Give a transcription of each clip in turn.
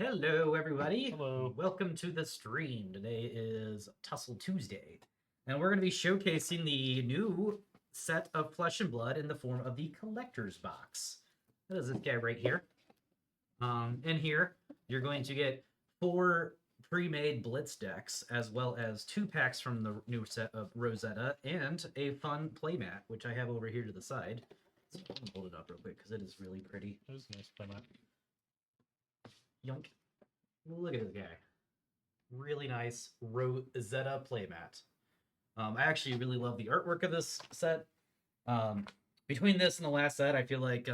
Hello, everybody. Hello. Welcome to the stream. Today is Tussle Tuesday, and we're going to be showcasing the new set of Flesh and Blood in the form of the Collector's Box. That is this guy right here. In here, you're going to get 4 pre-made Blitz decks, as well as 2 packs from the new set of Rosetta, and a fun playmat, which I have over here to the side. So I'm gonna hold it up real quick because it is really pretty. That was a nice playmat. Yunk. Look at this guy. Really nice Rosetta playmat. I actually really love the artwork of this set. Between this and the last set, I feel like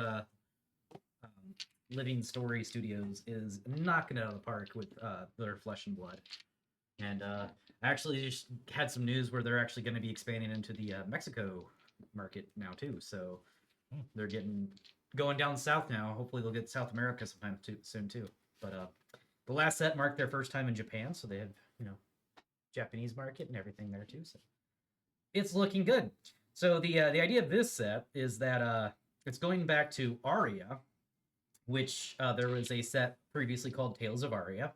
Living Story Studios is knocking it out of the park with their Flesh and Blood. And actually just had some news where they're actually going to be expanding into the Mexico market now too. So they're going down south now. Hopefully they'll get South America sometime soon too. But the last set marked their first time in Japan, so they have, Japanese market and everything there too. So it's looking good. So the idea of this set is that it's going back to Aria, which there was a set previously called Tales of Aria,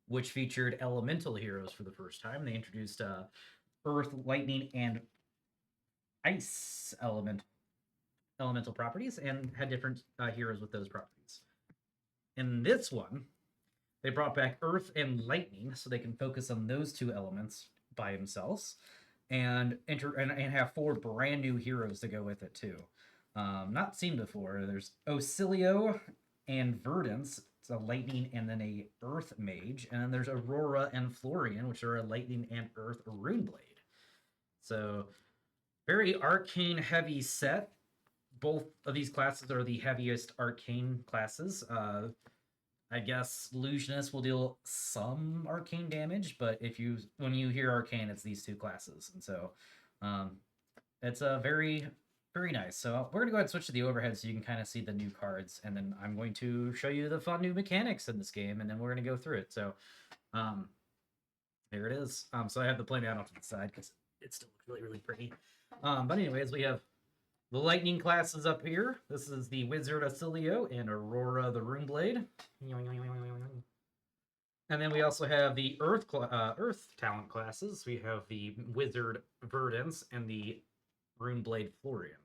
which featured elemental heroes for the first time. They introduced earth, lightning, and ice elemental properties, and had different heroes with those properties. In this one, they brought back earth and lightning, so they can focus on those 2 elements by themselves, and have 4 brand new heroes to go with it too. Not seen before. There's Ocilio and Verdance. It's a lightning and then a earth mage, and then there's Aurora and Florian, which are a lightning and earth runeblade. So very arcane heavy set. Both of these classes are the heaviest arcane classes. I guess Illusionist will deal some arcane damage, but when you hear arcane, it's these 2 classes, and so it's a very, very nice. So we're gonna go ahead and switch to the overhead so you can kind of see the new cards, and then I'm going to show you the fun new mechanics in this game, and then we're gonna go through it. So there it is. So I have the playmat off to the side because it still looks really, really pretty. But anyways, we have the lightning classes up here. This is the Wizard Ocilio and Aurora the Runeblade. And then we also have the Earth talent classes. We have the Wizard Verdance and the Runeblade Florian.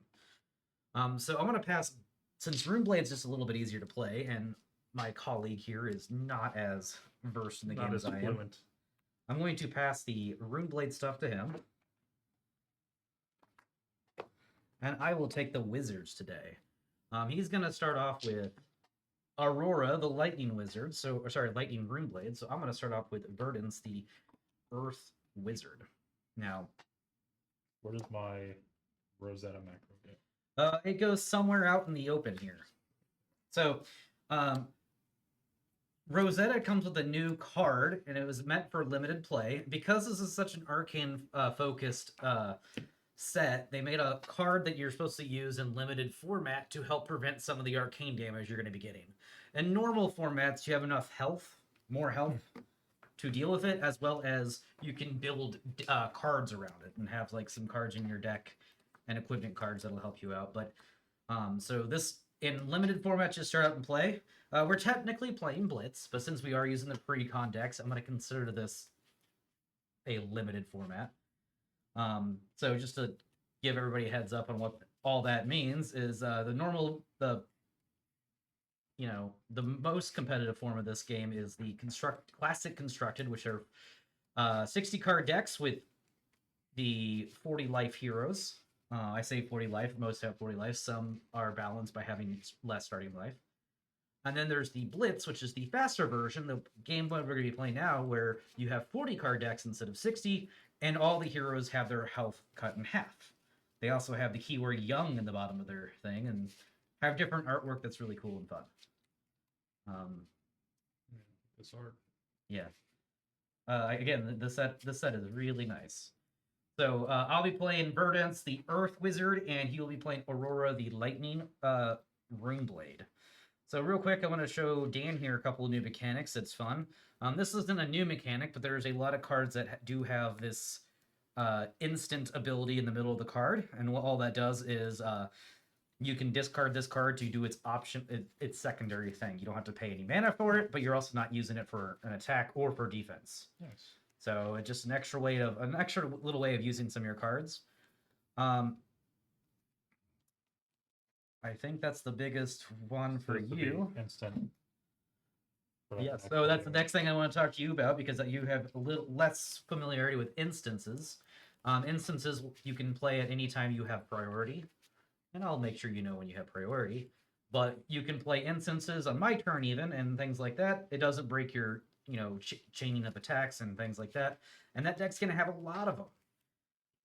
So I'm going to pass, since Runeblade's just a little bit easier to play, and my colleague here is not as versed in the game as I am. I'm going to pass the Runeblade stuff to him. And I will take the wizards today. He's going to start off with Aurora, the lightning wizard. Lightning runeblade. So I'm going to start off with Verdance, the earth wizard. Now, where does my Rosetta macro get? It goes somewhere out in the open here. So, Rosetta comes with a new card, and it was meant for limited play. Because this is such an arcane focused set, they made a card that you're supposed to use in limited format to help prevent some of the arcane damage you're going to be getting. In normal formats, you have enough health, more health, to deal with it, as well as you can build cards around it and have like some cards in your deck and equipment cards that'll help you out. But so this in limited format, just start out and play. We're technically playing Blitz, but since we are using the pre-con decks, I'm going to consider this a limited format. So just to give everybody a heads up on what all that means is the most competitive form of this game is the classic constructed, which are 60 card decks with the 40 life heroes. I say 40 life, most have 40 life. Some are balanced by having less starting life. And then there's the Blitz, which is the faster version, the game we're going to be playing now, where you have 40 card decks instead of 60, and all the heroes have their health cut in half. They also have the keyword young in the bottom of their thing, and have different artwork that's really cool and fun. This art. Yeah. Again, this set is really nice. So I'll be playing Verdance, the Earth Wizard, and he will be playing Aurora, the Lightning Runeblade. So real quick, I want to show Dan here a couple of new mechanics. It's fun. This isn't a new mechanic, but there's a lot of cards that do have this instant ability in the middle of the card. And what all that does is you can discard this card to do its its secondary thing. You don't have to pay any mana for it, but you're also not using it for an attack or for defense. Nice. So it's just an extra little way of using some of your cards. I think that's the biggest one for Seems to be you. Instant. for that Yes. next So that's the player. next thing I want to talk to you about, because you have a little less familiarity with instances. Instances you can play at any time you have priority, and I'll make sure you know when you have priority. But you can play instances on my turn even, and things like that. It doesn't break your chaining of attacks and things like that. And that deck's gonna have a lot of them.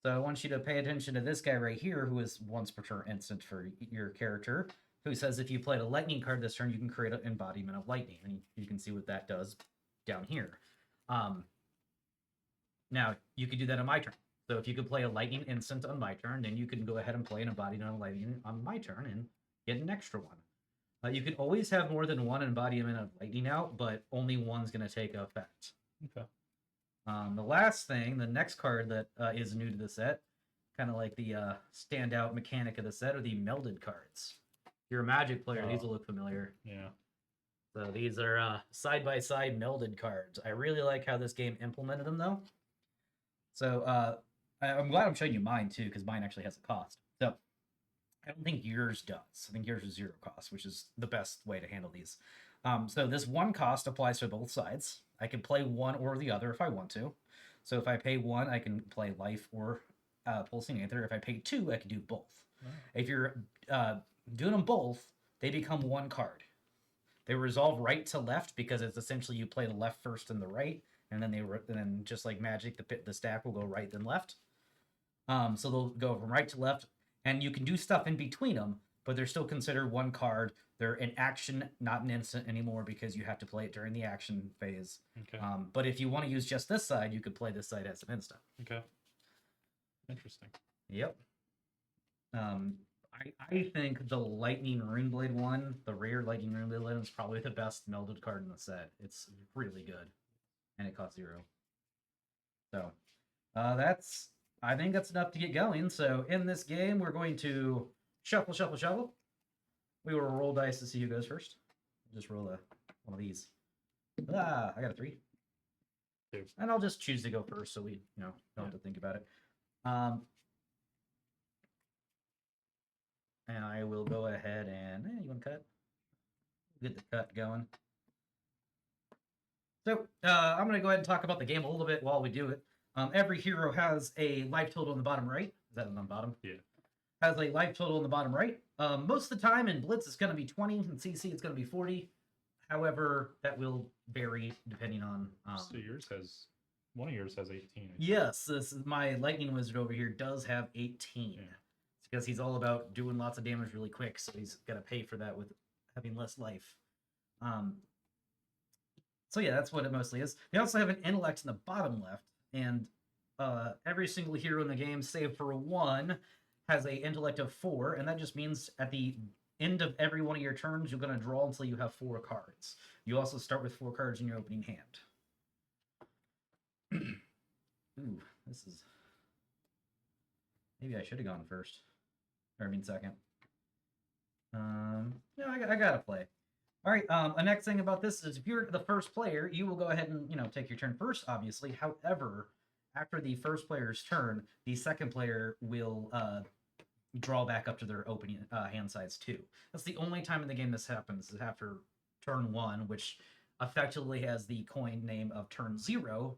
So I want you to pay attention to this guy right here, who is once per turn instant for your character, who says if you played a lightning card this turn, you can create an embodiment of lightning. And you can see what that does down here. Now, you could do that on my turn. So if you could play a lightning instant on my turn, then you can go ahead and play an embodiment of lightning on my turn and get an extra one. You can always have more than one embodiment of lightning out, but only one's going to take effect. Okay. The last thing, the next card that is new to the set, kind of like the standout mechanic of the set, are the melded cards. If you're a Magic player, these will look familiar. Yeah. So these are side-by-side melded cards. I really like how this game implemented them, though. So I'm glad I'm showing you mine, too, because mine actually has a cost. So I don't think yours does. I think yours is 0 cost, which is the best way to handle these. So this 1 cost applies to both sides. I can play one or the other if I want to. So if I pay 1, I can play Life or Pulsing Aether. If I pay 2, I can do both. Oh. If you're doing them both, they become 1 card. They resolve right to left because it's essentially you play the left first and the right, and then just like Magic, the stack will go right then left. So they'll go from right to left, and you can do stuff in between them, but they're still considered 1 card. They're an action, not an instant anymore, because you have to play it during the action phase. Okay. But if you want to use just this side, you could play this side as an instant. Okay. Interesting. Yep. I think the Lightning Runeblade one, the rare Lightning Runeblade one, is probably the best melded card in the set. It's really good, and it costs 0. So I think that's enough to get going. So in this game, we're going to shuffle, shuffle, shuffle. We will roll dice to see who goes first. Just roll one of these. I got a 3. 2. And I'll just choose to go first, so we don't have to think about it. And I will go ahead and you want to cut? Get the cut going. So I'm going to go ahead and talk about the game a little bit while we do it. Every hero has a life total in the bottom right. Is that on the bottom? Yeah. Has a life total in the bottom right. Most of the time in Blitz it's going to be 20, in CC it's going to be 40. However, that will vary depending on. So one of yours has 18. Yes, this is my Lightning Wizard over here does have 18. Yeah. It's because he's all about doing lots of damage really quick, so he's got to pay for that with having less life. So yeah, that's what it mostly is. They also have an intellect in the bottom left, and every single hero in the game, save for 1, has an intellect of 4, and that just means at the end of every one of your turns, you're going to draw until you have 4 cards. You also start with 4 cards in your opening hand. Ooh, this is... Maybe I should have gone first. Or second. No, I gotta play. All right, the next thing about this is if you're the first player, you will go ahead and, take your turn first, obviously. However, after the first player's turn, the second player will draw back up to their opening hand size too. That's the only time in the game this happens, is after turn 1, which effectively has the coin name of turn 0,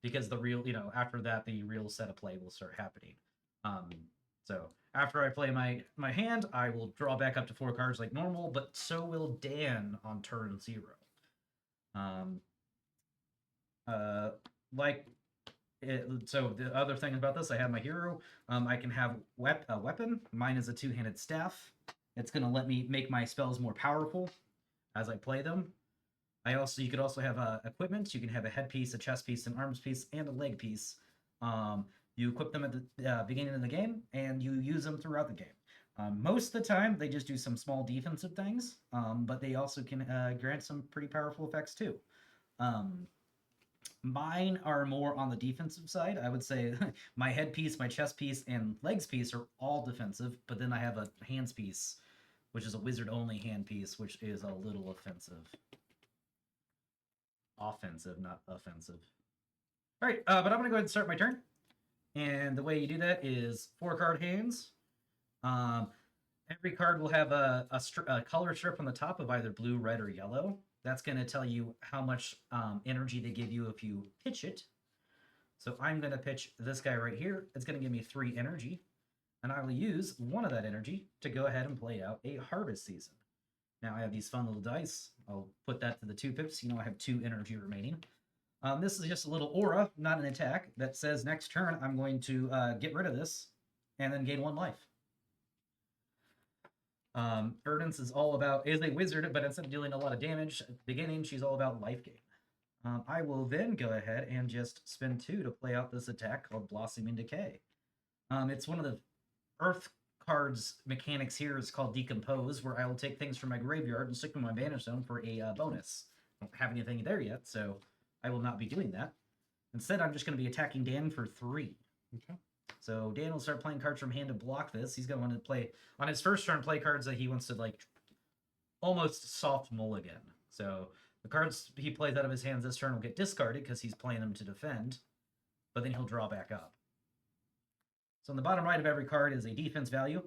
because the real, after that, the real set of play will start happening. So after I play my hand, I will draw back up to 4 cards like normal, but so will Dan on turn 0. So the other thing about this, I have my hero. I can have a weapon. Mine is a 2-handed staff. It's going to let me make my spells more powerful as I play them. You could also have equipment. You can have a headpiece, a chest piece, an arms piece, and a leg piece. You equip them at the beginning of the game, and you use them throughout the game. Most of the time, they just do some small defensive things, but they also can grant some pretty powerful effects too. Mine are more on the defensive side. I would say my headpiece, my chest piece, and legs piece are all defensive, but then I have a hands piece, which is a wizard only hand piece, which is a little offensive. Offensive, not offensive. All right, but I'm gonna go ahead and start my turn. And the way you do that is 4-card hands. Every card will have a color strip on the top of either blue, red, or yellow. That's going to tell you how much energy they give you if you pitch it. So I'm going to pitch this guy right here. It's going to give me 3 energy. And I will use one of that energy to go ahead and play out a Harvest Season. Now I have these fun little dice. I'll put that to the 2 pips. You know I have 2 energy remaining. This is just a little aura, not an attack, that says next turn I'm going to get rid of this and then gain 1 life. Erdence is a wizard, but instead of dealing a lot of damage at the beginning, she's all about life gain. I will then go ahead and just spend 2 to play out this attack called Blossoming Decay. It's one of the Earth cards mechanics here is called Decompose, where I will take things from my graveyard and stick them in my Banish Zone for a bonus. I don't have anything there yet, so I will not be doing that. Instead, I'm just going to be attacking Dan for 3. Okay. So Dan will start playing cards from hand to block this. He's going to want to play, on his first turn, play cards that he wants to, like, almost soft mulligan. So the cards he plays out of his hands this turn will get discarded because he's playing them to defend, but then he'll draw back up. So on the bottom right of every card is a defense value.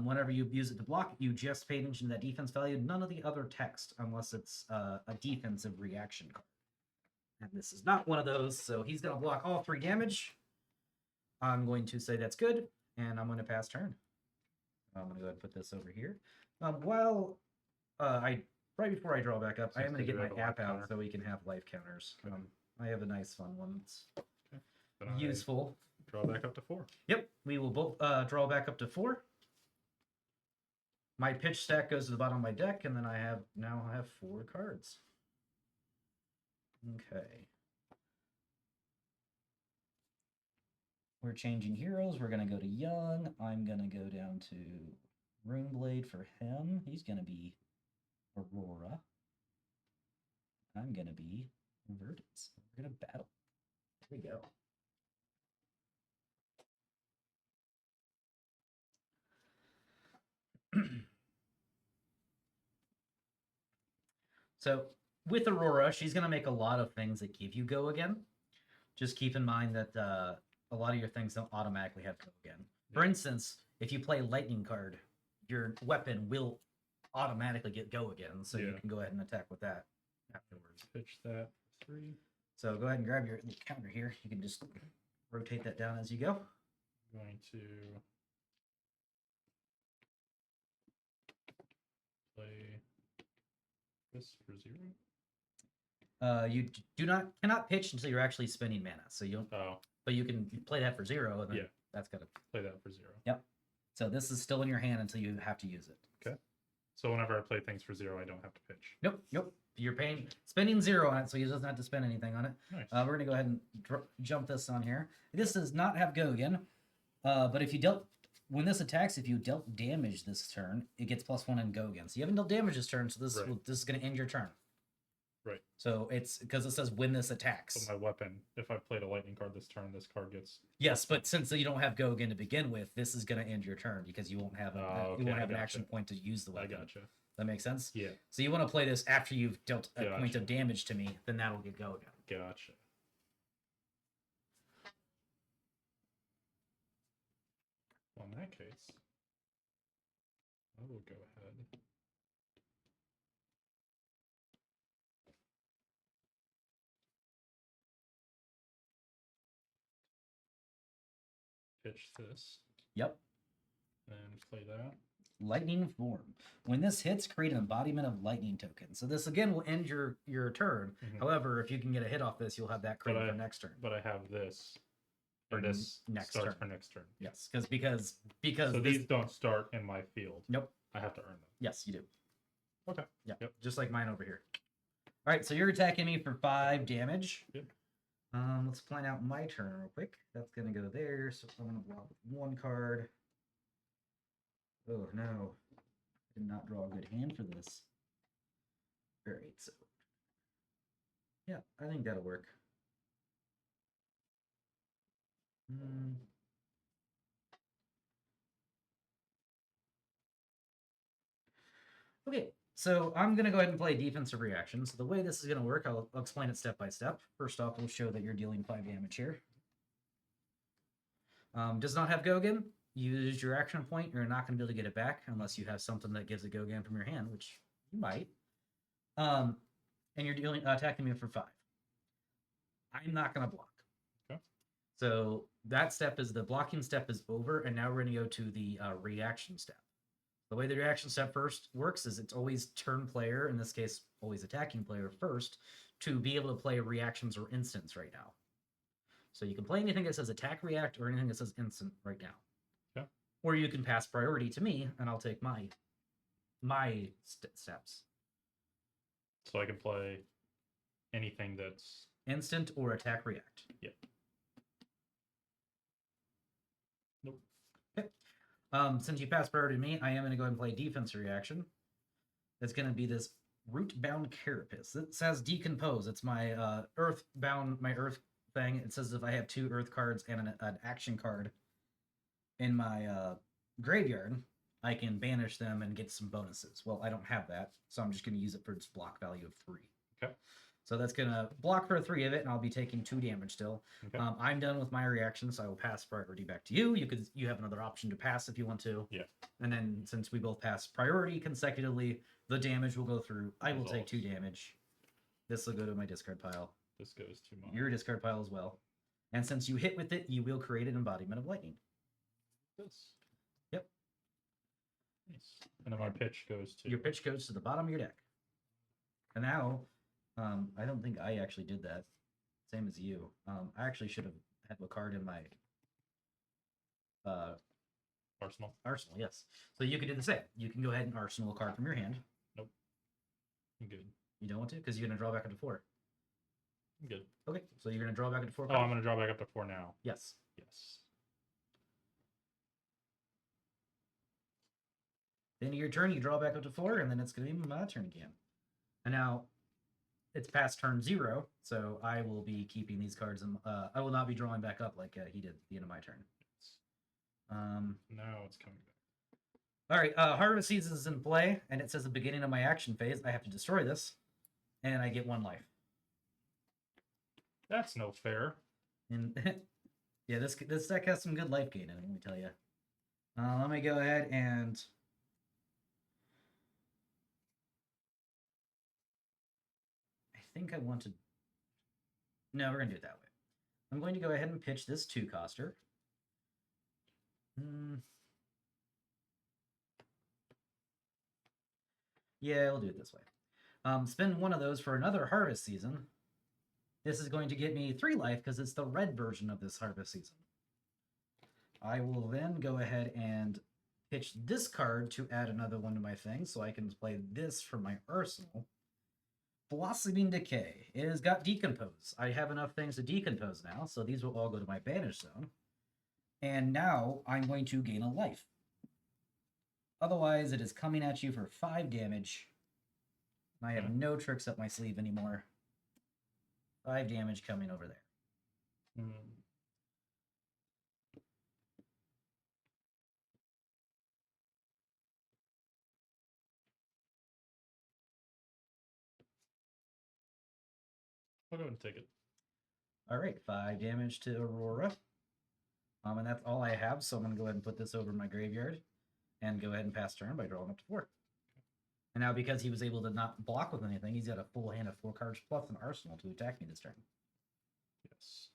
Whenever you use it to block, you just pay attention to that defense value, none of the other text, unless it's a defensive reaction card. And this is not one of those, so he's going to block all 3 damage. I'm going to say that's good, and I'm going to pass turn. I'm going to go ahead and put this over here. Right before I draw back up, I am going to get my app out so we can have life counters. I have a nice fun one that's useful. Draw back up to 4. Yep, we will both draw back up to 4. My pitch stack goes to the bottom of my deck, and then I now have 4 cards. Okay. We're changing heroes. We're going to go to Young. I'm going to go down to Runeblade for him. He's going to be Aurora. I'm going to be Verdance. We're going to battle. There we go. So with Aurora, she's going to make a lot of things that give you go again. Just keep in mind that a lot of your things don't automatically have go again. For instance, if you play Lightning card, your weapon will automatically get go again, so you can go ahead and attack with that afterwards. Pitch that 3. So go ahead and grab your counter here. You can just rotate that down as you go. I'm going to play this for 0. You cannot pitch until you're actually spending mana. So you but you can play that for 0, and then that's gotta play that for 0. Yep. So this is still in your hand until you have to use it. Okay. So whenever I play things for 0, I don't have to pitch. Nope. You're spending 0 on it, so he doesn't have to spend anything on it. Nice. We're gonna go ahead and jump this on here. This does not have go again, but if you when this attacks, if you dealt damage this turn, it gets +1 and go again. So you haven't dealt damage this turn, so this is gonna end your turn. Right. So it's because it says when this attacks. So my weapon, if I played a lightning card this turn, this card gets. Yes, but since you don't have go again to begin with, this is going to end your turn because you won't have an action point to use the weapon. I gotcha. That makes sense? Yeah. So you want to play this after you've dealt a point of damage to me, then that'll get go again. Gotcha. Well, in that case, I will go ahead. Pitch this. Yep. And play that. Lightning form. When this hits, create an embodiment of lightning token. So this again will end your turn. Mm-hmm. However, if you can get a hit off this, you'll have that created for next turn. But I have this. Or this starts for next turn. Yes, because so these don't start in my field. Nope. I have to earn them. Yes, you do. Okay. Yeah. Yep. Just like mine over here. All right, so you're attacking me for 5 damage. Yep. Let's plan out my turn real quick. That's gonna go there. So I'm gonna block with 1 card. Oh no, I did not draw a good hand for this. All right, so yeah, I think that'll work. Hmm. Okay, so I'm going to go ahead and play defensive reaction. So the way this is going to work, I'll explain it step by step. First off, we'll show that you're dealing 5 damage here. Does not have Gogan. You use your action point. You're not going to be able to get it back unless you have something that gives a Gogan from your hand, which you might. And you're attacking me for 5. I'm not going to block. Okay. So that step is the blocking step is over, and now we're going to go to the reaction step. The way the reaction step first works is it's always turn player, in this case, always attacking player first, to be able to play reactions or instants right now. So you can play anything that says attack, react, or anything that says instant right now. Okay. Or you can pass priority to me, and I'll take my steps. So I can play anything that's Instant or attack, react. Yep. Nope. Okay. Since you passed priority to me, I am going to go ahead and play defense reaction. It's going to be this root-bound carapace. It says decompose. It's my earth-bound, my earth thing. It says if I have 2 earth cards and an action card in my graveyard, I can banish them and get some bonuses. Well, I don't have that, so I'm just going to use it for its block value of 3. Okay. So that's going to block for 3 of it, and I'll be taking 2 damage still. Okay. I'm done with my reaction, so I will pass priority back to you. You have another option to pass if you want to. Yeah. And then since we both pass priority consecutively, the damage will go through. I will take 2 damage. This will go to my discard pile. This goes to mine. Your discard pile as well. And since you hit with it, you will create an embodiment of lightning. This. Yep. Nice. And then my pitch goes to Your pitch goes to the bottom of your deck. And now, I don't think I actually did that. Same as you. I actually should have had a card in my Arsenal. arsenal, yes. So you can do the same. You can go ahead and arsenal a card from your hand. Nope. I'm good. You don't want to? Because you're going to draw back up to 4. I'm good. Okay, so you're going to draw back up to 4 Oh, cards? I'm going to draw back up to 4 now. Yes. Yes. Then your turn, you draw back up to 4, and then it's going to be my turn again. And now, it's past turn 0, so I will be keeping these cards. I will not be drawing back up like he did at the end of my turn. Now it's coming back. All right, Harvest Season is in play, and it says the beginning of my action phase. I have to destroy this, and I get 1 life. That's no fair. And yeah, this deck has some good life gain in it, let me tell you. Let me go ahead and... I think I want to... No, we're going to do it that way. I'm going to go ahead and pitch this 2-coster. Yeah, we'll do it this way. Spend 1 of those for another Harvest Season. This is going to get me 3 life because it's the red version of this Harvest Season. I will then go ahead and pitch this card to add another one to my thing, so I can play this for my arsenal. Blossoming Decay. It has got Decompose. I have enough things to decompose now, so these will all go to my banish zone. And now I'm going to gain a life. Otherwise, it is coming at you for 5 damage. I have no tricks up my sleeve anymore. 5 damage coming over there. I'll go ahead and take it. All right, 5 damage to Aurora. And that's all I have, so I'm going to go ahead and put this over in my graveyard and go ahead and pass turn by drawing up to 4. And now because he was able to not block with anything, he's got a full hand of 4 cards plus an arsenal to attack me this turn. Yes.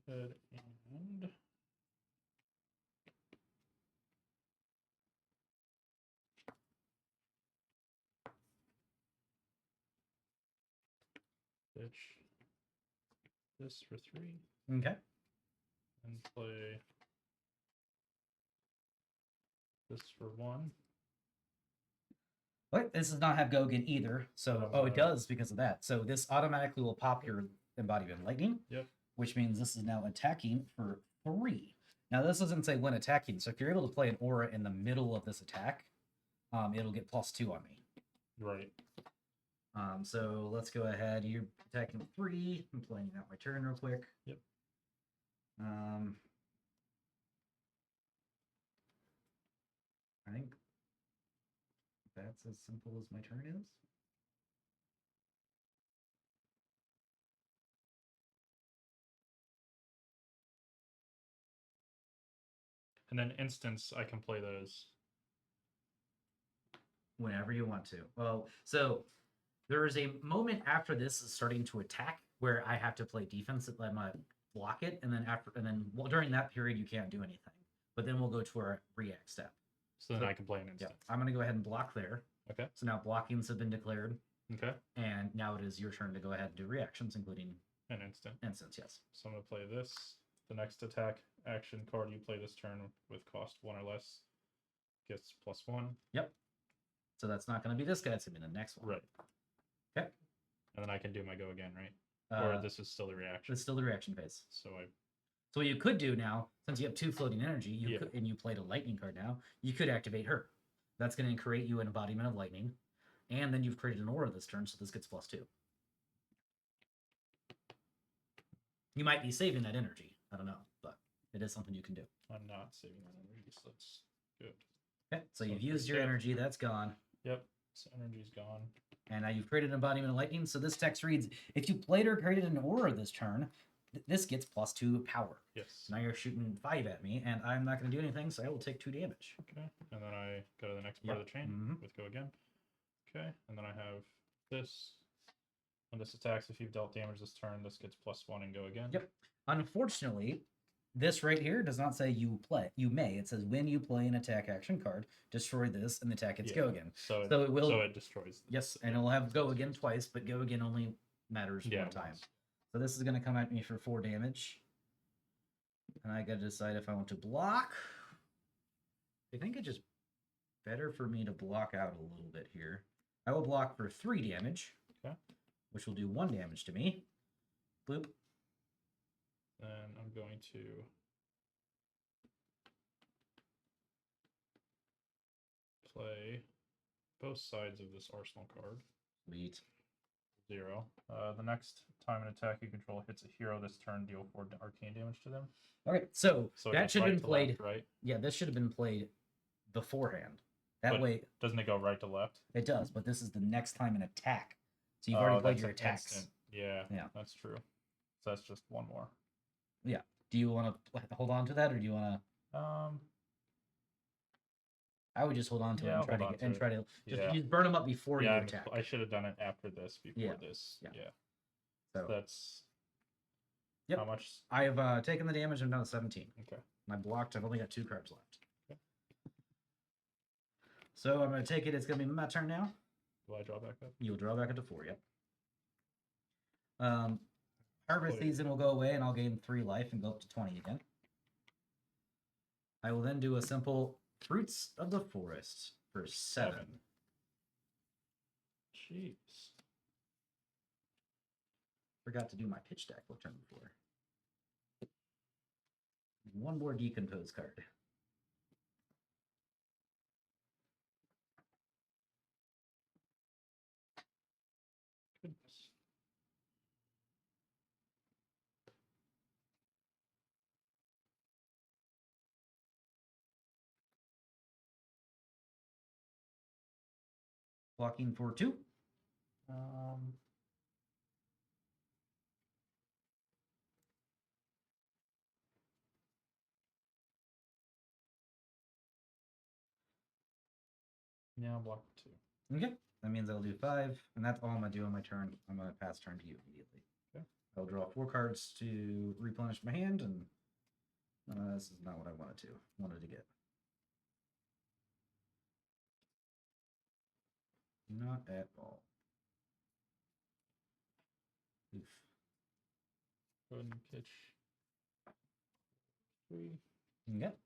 Go ahead and pitch this for 3. Okay. And play this for 1. But this does not have Gogan either, so it does because of that. So this automatically will pop your Embodiment Lightning. Yep. Which means this is now attacking for 3. Now this doesn't say when attacking, so if you're able to play an aura in the middle of this attack, it'll get +2 on me. Right. So let's go ahead. You're attacking 3. I'm playing out my turn real quick. Yep. I think that's as simple as my turn is. And then instance, I can play those. Whenever you want to. Well, so there is a moment after this is starting to attack where I have to play defense and let my block it, and then during that period you can't do anything. But then we'll go to our react step. So then I can play an Yeah, instance. I'm gonna go ahead and block there. Okay. So now blockings have been declared, Okay. and now it is your turn to go ahead and do reactions, including An instant. instance. Yes. So I'm gonna play this. The next attack action card you play this turn with cost 1 or less gets +1. Yep. So that's not gonna be this guy. It's gonna be the next one. Right. Okay. And then I can do my go again, right? Or this is still the reaction. It's still the reaction phase. So So what you could do now, since you have 2 floating energy, Yeah. and you played a lightning card now, you could activate her. That's going to create you an embodiment of lightning, and then you've created an aura this turn, so this gets +2. You might be saving that energy. I don't know, but it is something you can do. I'm not saving that energy, so that's good. Okay, so So you've it's used your safe. energy, that's gone. Yep. So energy's gone. And now you've created an embodiment of lightning, so this text reads, if you played or created an aura this turn, this gets +2 power. Yes. So now you're shooting 5 at me, and I'm not going to do anything, so I will take 2 damage. Okay. And then I go to the next part of the chain Mhm. with go again. Okay. And then I have this. When this attacks, if you've dealt damage this turn, this gets +1 and go again. Yep. Unfortunately, this right here does not say you play. You may. It says when you play an attack action card, destroy this, and the attack gets go Yeah. again. So So it will. So it destroys. Yes, and it'll have go again twice, but go again only matters Yeah. one time. once. So this is going to come at me for 4 damage, and I got to decide if I want to block. I think it's just better for me to block out a little bit here. I will block for 3 damage, Okay. which will do 1 damage to me. Bloop. Then I'm going to play both sides of this arsenal card. Sweet. 0. The next time an attack you control hits a hero this turn, deal 4 arcane damage to them. Okay, so So it that goes should have right been to played. left, right? Yeah, this should have been played beforehand. That But way, Doesn't it go right to left? it does, but this is the next time an attack. So you've already played that's your an attacks. instant. Yeah. Yeah. That's true. So that's just 1 more. Do you want to hold on to that, or do you want to? I would just hold on to Yeah, it I'll and try hold to on to it. just Yeah. burn them up before you Yeah, attack. I should have done it after this, before Yeah. this. Yeah. Yeah. So That's Yep. how much? I have taken the damage. I'm down to 17. Okay. And I blocked. I've only got 2 cards left. Okay. So I'm going to take it. It's going to be my turn now. Do I draw back up? You'll draw back into 4. Yep. Harvest Play. season will go away, and I'll gain 3 life and go up to 20 again. I will then do a simple Fruits of the Forest for 7. Jeez. Forgot to do my pitch deck turn before. 1 more decompose card. Goodness. Blocking for 2. Yeah, I'll block 2. Okay. That means I'll do 5, and that's all I'm going to do on my turn. I'm going to pass turn to you immediately. Okay. I'll draw 4 cards to replenish my hand, and this is not what I wanted to get. Not at all. Oof. Go ahead and pitch 3. Yep. And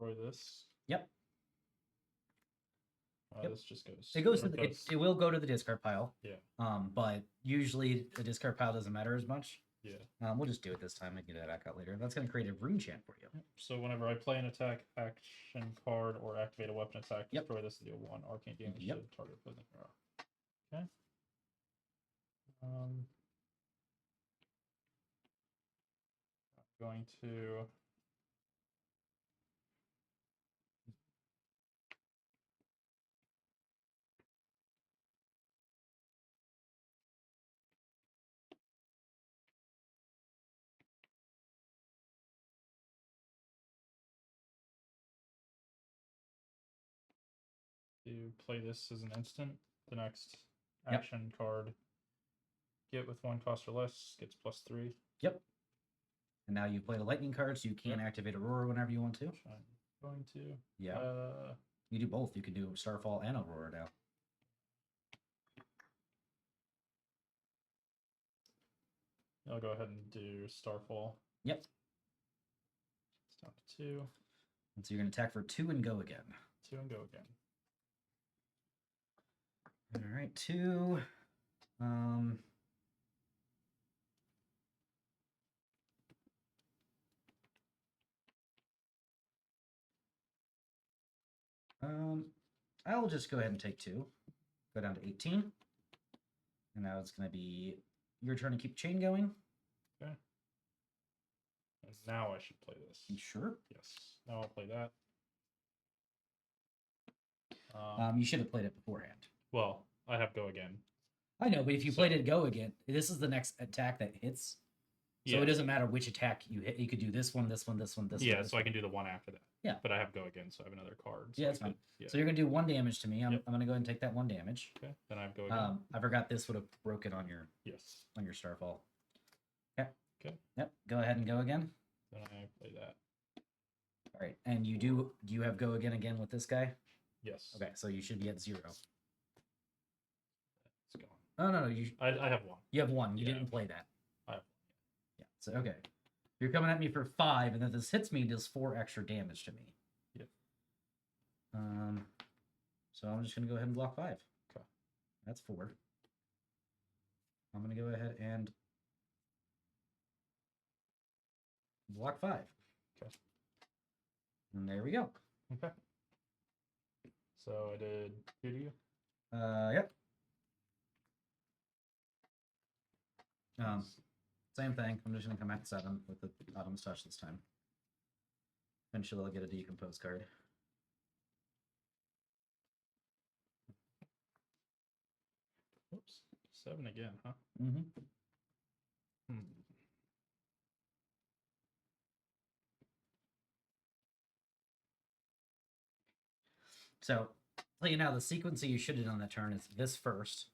Destroy this. Yep. Yep. This just goes. It goes or to the, it will go to the discard pile. Yeah. But usually the discard pile doesn't matter as much. Yeah. We'll just do it this time and get that back out later. That's going to create a rune chant for you. Yep. So whenever I play an attack action card or activate a weapon attack, Yep. destroy this to deal 1 arcane damage Yep. to target opposing hero. Okay. I'm going to. To play this as an instant, the next Yep. action card, get with 1 cost or less, gets +3. Yep. And now you played a lightning card, so you can activate Aurora whenever you want to. Which I'm going to. Yeah. You do both. You can do Starfall and Aurora now. I'll go ahead and do Starfall. Yep. It's down to 2. And so you're going to attack for 2 and go again. 2 and go again. All right, 2. I'll just go ahead and take 2. Go down to 18. And now it's going to be your turn to keep chain going. Okay. And now I should play this. You sure? Yes. Now I'll play that. You should have played it beforehand. Well, I have go again. I know, but if you played it go again, this is the next attack that hits. So Yeah. it doesn't matter which attack you hit. You could do this one, this one, this one, this one. Yeah, this so I can do the one after that. Yeah. But I have go again, so I have another card. So Yeah, I that's fine. could- Yeah. So you're going to do 1 damage to me. I'm Yep. going to go ahead and take that 1 damage. Okay. Then I have go again. I forgot this would have broken on your Yes. Starfall. Okay. Okay. Yep. Go ahead and go again. Then I play that. All right. And do you have go again with this guy? Yes. Okay. So you should be at 0. It's gone. Oh no, you I have 1. you have 1. You Yeah. didn't play that. I have 1. Yeah. So okay. You're coming at me for 5, and then this hits me, does 4 extra damage to me. Yep. So I'm just gonna go ahead and block 5. Okay. That's 4. I'm gonna go ahead and block 5. Okay. And there we go. Okay. So I did 2 to you. Yep. Same thing. I'm just gonna come at 7 with the Autumn's Touch this time. Eventually I'll get a Decompose card. Oops. 7 again, huh? Mm-hmm. So, tell you now, the sequence that you should have done that turn is this first,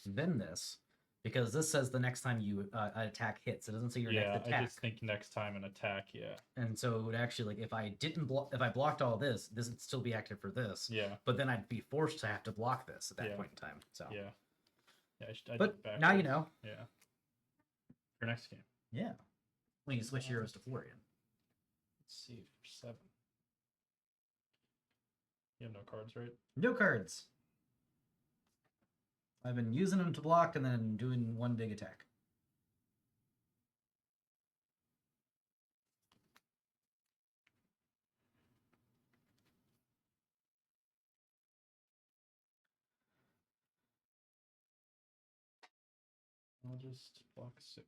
then this, because this says the next time you an attack hits. It doesn't say your next attack. I just think next time an attack, yeah. And so it would actually, like, if I didn't if I blocked all this would still be active for this. Yeah. But then I'd be forced to have to block this at that point in time. So. Yeah. Yeah. I but did now you backwards. know. Yeah. For next game. Yeah. When you switch heroes to Florian. Let's see for 7. You have no cards, right? No cards. I've been using them to block and then doing 1 big attack. I'll just block 6.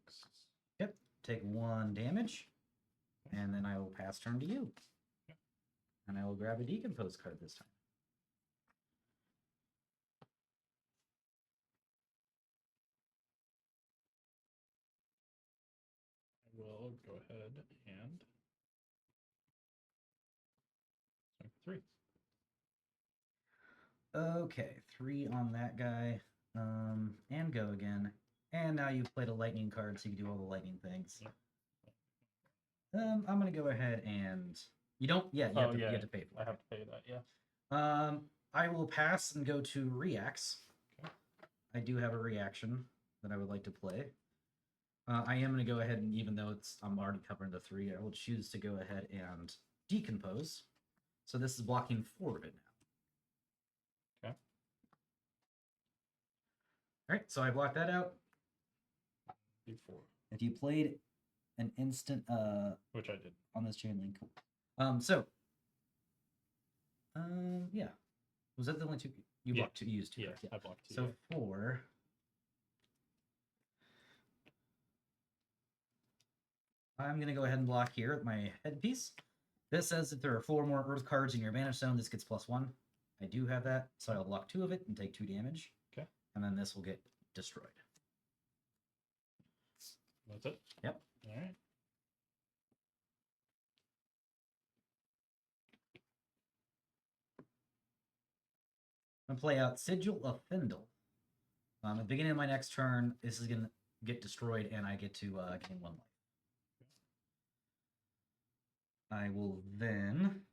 Yep. Take 1 damage. And then I will pass turn to you. Yep. And I will grab a Decompose card this time. I will go ahead and swing for 3. Okay, 3 on that guy. And go again. And now you've played a lightning card, so you can do all the lightning things. Yep. I'm gonna go ahead and you don't. Yeah, you, you have to pay for it. I have to pay that. Yeah. I will pass and go to reacts. Okay. I do have a reaction that I would like to play. I am going to go ahead and, even though I'm already covering the 3, I will choose to go ahead and decompose. So this is blocking 4 of it now. Okay. All right, so I blocked that out. D4, If you played an instant which I did. on this chain link, yeah, was that the only 2 you Yeah. blocked? 2 used 2 Yeah, cards, I blocked 2. So 4. I'm gonna go ahead and block here with my headpiece. This says if there are 4 more Earth cards in your mana stone, this gets +1. I do have that, so I'll block 2 of it and take 2 damage. Okay. And then this will get destroyed. That's it? Yep. All right. I'm gonna play out Sigil of Findle. At the beginning of my next turn, this is gonna get destroyed, and I get to gain 1 life. I will then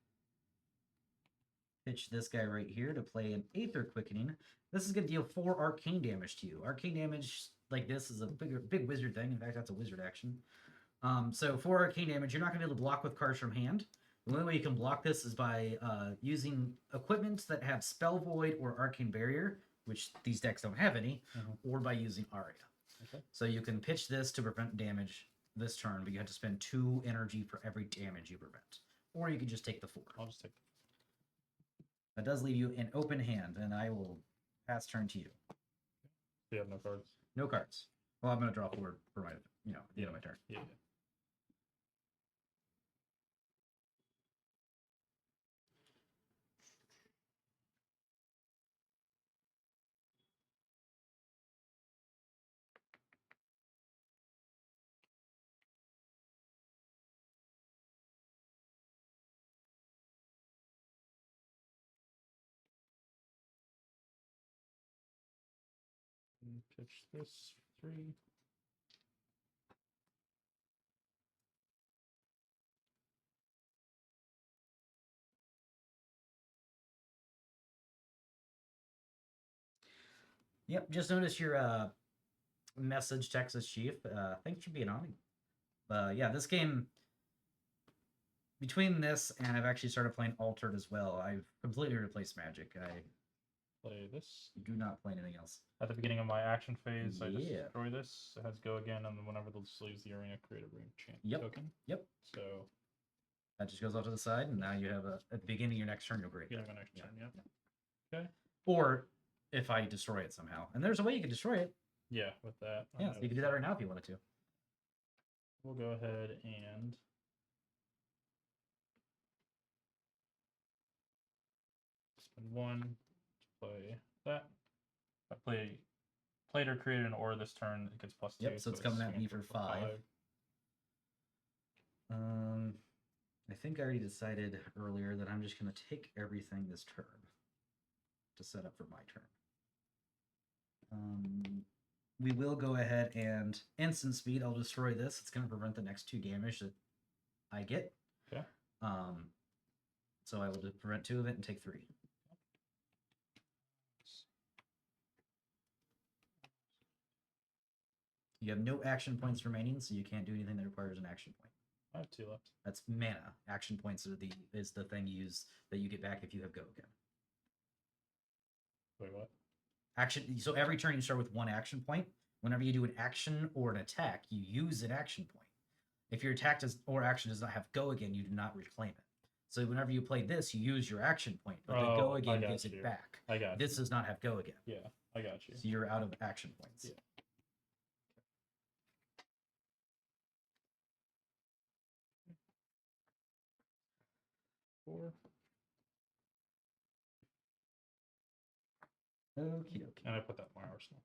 pitch this guy right here to play an Aether Quickening. This is gonna deal 4 arcane damage to you. Arcane damage like this is a big wizard thing. In fact, that's a wizard action. So 4 arcane damage. You're not gonna be able to block with cards from hand. The only way you can block this is by using equipment that have Spell Void or Arcane Barrier, which these decks don't have any, or by using Aria. Okay. So you can pitch this to prevent damage this turn, but you have to spend 2 energy for every damage you prevent. Or you can just take the 4. I'll just take That does leave you an open hand, and I will pass turn to you. You have no cards? No cards. Well, I'm going to draw 4 for my, at the end of my turn. Yeah. Pitch this 3. Yep, just notice your message, Texas Chief. Thanks for being on. Yeah, this game, between this and I've actually started playing Altered as well, I've completely replaced Magic. I Play this. do not play anything else. At the beginning of my action phase, I just Yeah. destroy this. It has go again, and then whenever this leaves the arena, create a rune chant token. Yep. So That just goes off to the side, and now you have at the beginning of your next turn, you'll create you that. have an next Yeah. turn. Yep. Okay. Or if I destroy it somehow. And there's a way you can destroy it. Yeah, with that. I Yeah, so you can do that right now if you wanted to. We'll go ahead and spend 1 to play that. If I played or created an aura this turn, it gets +2. Yep, so it's coming at swinging me for 5. I think I already decided earlier that I'm just going to take everything this turn to set up for my turn. We will go ahead and instant speed. I'll destroy this. It's going to prevent the next 2 damage that I get. Okay. So I will prevent 2 of it and take 3. You have no action points remaining, so you can't do anything that requires an action point. I have 2 left. That's mana. Action points are is the thing you use that you get back if you have go again. Wait, what? Action. So every turn you start with 1 action point. Whenever you do an action or an attack, you use an action point. If your attack or action does not have go again, you do not reclaim it. So whenever you play this, you use your action point, but the go again gives it back. I got This does not have go again. Yeah, I got you. So you're out of action points. Yeah. 4. Okay. And I put that in my arsenal.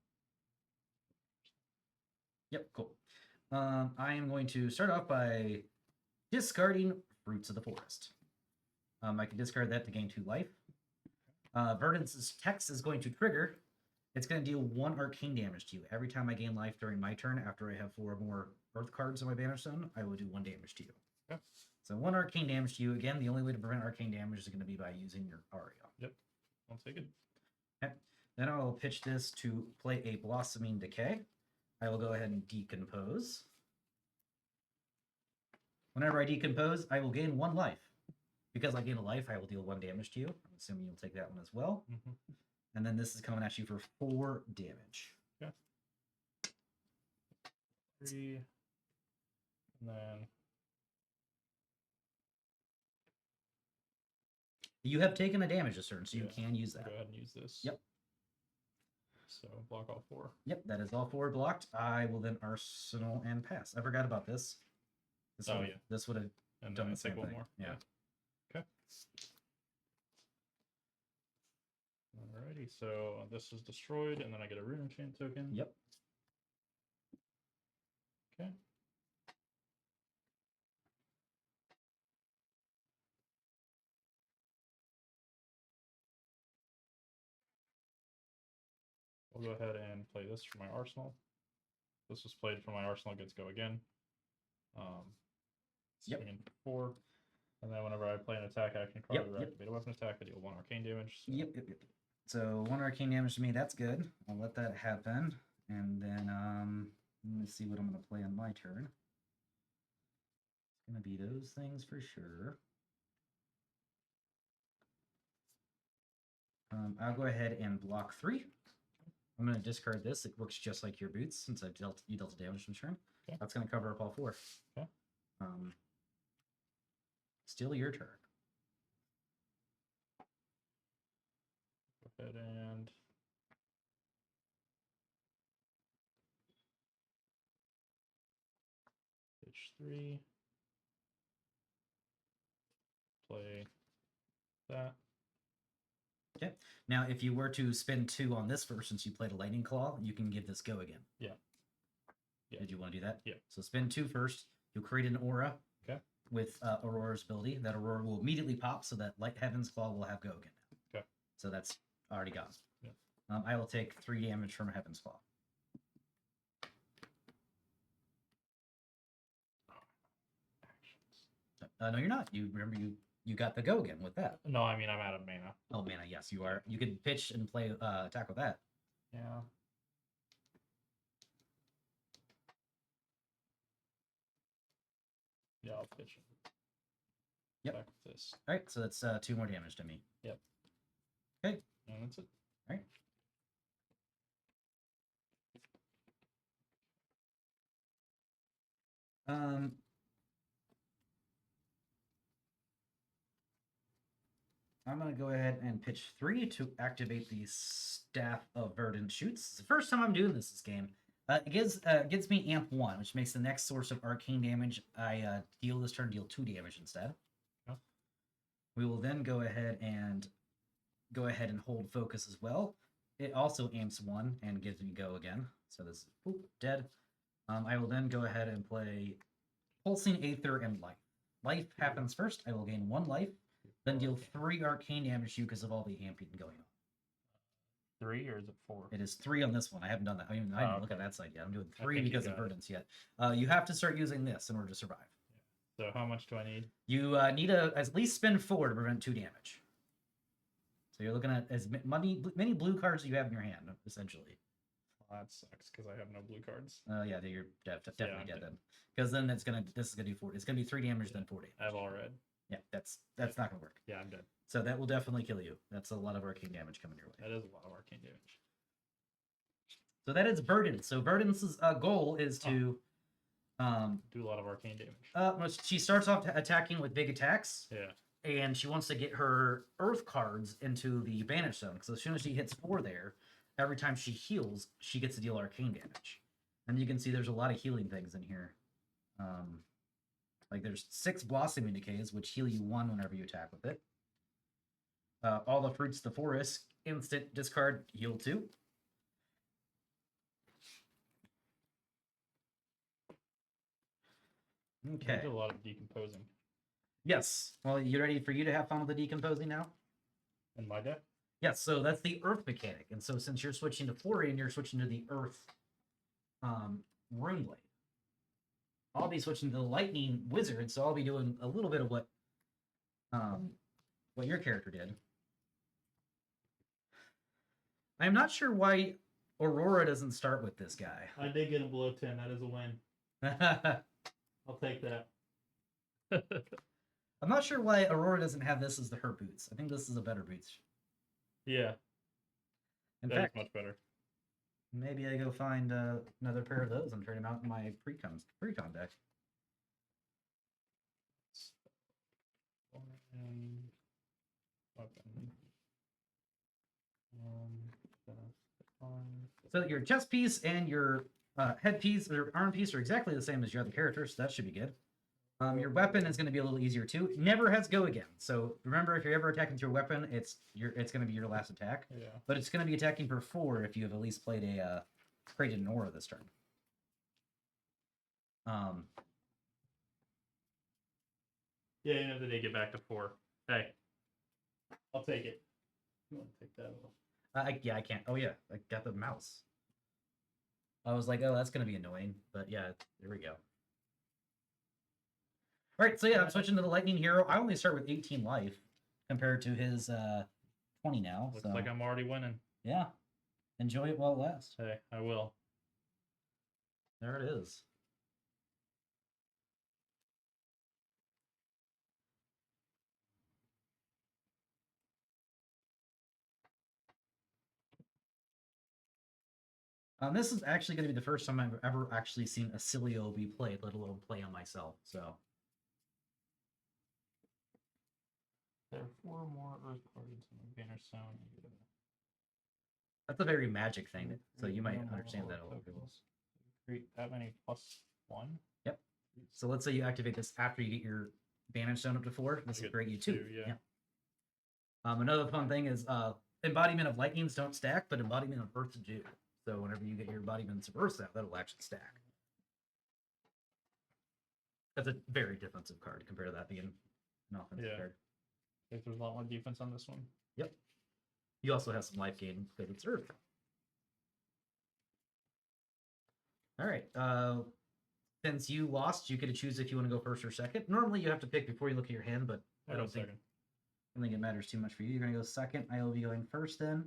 Yep, cool. I am going to start off by discarding Fruits of the Forest. I can discard that to gain 2 life. Verdant's text is going to trigger. It's going to deal 1 arcane damage to you. Every time I gain life during my turn, after I have 4 more Earth cards on my banner stone, I will do 1 damage to you. Okay. So 1 arcane damage to you. Again, the only way to prevent arcane damage is going to be by using your Aria. Yep, I'll take it. Okay. Then I will pitch this to play a Blossoming Decay. I will go ahead and decompose. Whenever I decompose, I will gain 1 life. Because I gain a life, I will deal 1 damage to you. I'm assuming you'll take that one as well. Mm-hmm. And then this is coming at you for 4 damage. Okay. 3. And then You have taken a damage this turn, so you Yeah, can use I'll that. go ahead and use this. Yep. So block all 4. Yep, that is all 4 blocked. I will then arsenal and pass. I forgot about this. Oh, yeah. This would have And done then the same take 1 thing. more. Yeah. Okay. Alrighty, so this is destroyed, and then I get a rune enchant token. Yep. Okay. I'll go ahead and play this for my arsenal. This was played for my arsenal. Gets go again. Yep. Swinging 4. And then whenever I play an attack action card or activate a weapon attack, I deal 1 arcane damage. So. Yep. So 1 arcane damage to me, that's good. I'll let that happen. And then let me see what I'm gonna play on my turn. It's gonna be those things for sure. I'll go ahead and block 3. I'm gonna discard this. It works just like your boots since you dealt damage from turn. Okay. That's gonna cover up all 4. Okay. Still your turn. Go ahead and pitch 3. Play that. Okay. Now, if you were to spend 2 on this first, since you played a lightning claw, you can give this go again. Yeah. Yeah. Did you want to do that? Yeah. So spend 2 first. You'll create an aura. Okay. With Aurora's ability. That Aurora will immediately pop, so that Light Heaven's Claw will have go again. Okay. So that's already gone. Yeah. I will take 3 damage from Heaven's Claw. No, you're not. You remember you got the go again with that. No, I mean I'm out of mana. Oh, mana, yes, you are. You can pitch and play attack with that. Yeah. Yeah, I'll pitch it. Yep. Back with this. All right, so that's 2 more damage to me. Yep. Okay. And that's it. All right. I'm going to go ahead and pitch 3 to activate the Staff of Verdant Shoots. It's the first time I'm doing this game. It gives me amp 1, which makes the next source of arcane damage I deal this turn deal 2 damage instead. Yeah. We will then go ahead and hold focus as well. It also amps 1 and gives me go again. So this is dead. I will then go ahead and play Pulsing Aether and Life. Life happens first. I will gain 1 life, then deal 3 arcane damage to you because of all the amping going on. 3 or is it 4? It is 3 on this one. I haven't done that. I didn't look at that side yet. I'm doing 3 because of Verdance yet. You have to start using this in order to survive. So how much do I need? You need to at least spend 4 to prevent 2 damage. So you're looking at as many blue cards as you have in your hand, essentially. Well, that sucks because I have no blue cards. Yeah, you're definitely dead then. Because then this is gonna do 4. It's gonna be 3 damage, then 4 damage. I have all red. Yeah, that's not gonna work. Yeah, I'm dead. So that will definitely kill you. That's a lot of arcane damage coming your way. That is a lot of arcane damage. So that is Verdance. So Verdance's goal is to do a lot of arcane damage. she starts off attacking with big attacks. Yeah. And she wants to get her Earth cards into the Banish Zone. Because as soon as she hits 4 there, every time she heals, she gets to deal arcane damage. And you can see there's a lot of healing things in here. Like there's 6 Blossoming Decays, which heal you 1 whenever you attack with it. All the Fruits of the Forest, instant discard, heal 2. Okay. I did a lot of decomposing. Yes. Well, you ready for you to have fun with the decomposing now? In my deck? Yes, so that's the Earth mechanic. And so since you're switching to Florian, you're switching to the Earth Runeblade. I'll be switching to the Lightning Wizard, so I'll be doing a little bit of what your character did. I'm not sure why Aurora doesn't start with this guy. I did get him below 10. That is a win. I'll take that. I'm not sure why Aurora doesn't have this as her boots. I think this is a better boots. Yeah, In that is fact, much better. maybe I go find another pair of those and turn them out in my precon deck. And weapon. So your chest piece and your head piece or arm piece are exactly the same as your other characters, so that should be good. Your weapon is going to be a little easier too. It never has go again. So remember, if you're ever attacking with your weapon, it's going to be your last attack. Yeah. But it's going to be attacking for 4 if you have at least played a created an aura this turn. Yeah, end of the day, get back to 4. Hey, I'll take it. You want to take that off? Yeah, I can't. Oh yeah, I got the mouse. I was like, oh, that's going to be annoying. But yeah, there we go. All right, so yeah, I'm switching to the Lightning Hero. I only start with 18 life compared to his 20 now. Looks so like I'm already winning. yeah, enjoy it while it lasts. Hey, I will. There it is. This is actually going to be the first time I've ever actually seen a Cilio be played, let alone play on myself. So There are 4 more Earth cards in the banner sound. that's a very Magic thing, so you might understand that a little bit. Create that many +1. Yep. So let's say you activate this after you get your Banish Zone up to 4. This will create you 2. Yeah. Another fun thing is Embodiment of Lightnings don't stack, but Embodiment of Earths do. So whenever you get your Embodiments of Earth out, that'll actually stack. That's a very defensive card compared to that being an offensive card. If there's a lot more defense on this one. Yep. You also have some life gain because it's Earth. All right. Since you lost, you get to choose if you want to go first or second. Normally, you have to pick before you look at your hand, but I don't think it matters too much for you. You're going to go second. I will be going first then.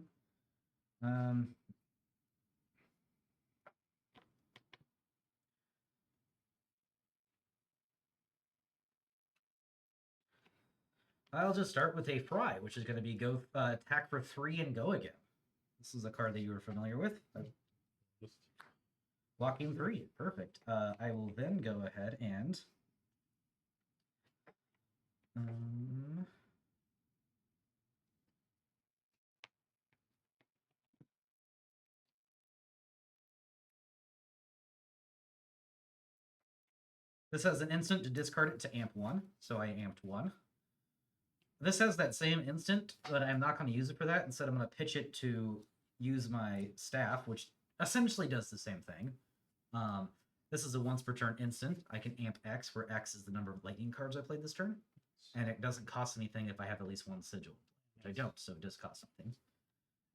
I'll just start with a Fry, which is going to be go attack for 3 and go again. This is a card that you were familiar with. Blocking 3. Perfect. I will then go ahead and this has an instant to discard it to amp 1, so I amped 1. This has that same instant, but I'm not going to use it for that. Instead, I'm going to pitch it to use my staff, which essentially does the same thing. This is a once per turn instant. I can amp X, where X is the number of lightning cards I played this turn. And it doesn't cost anything if I have at least 1 sigil, which I don't, so it does cost something.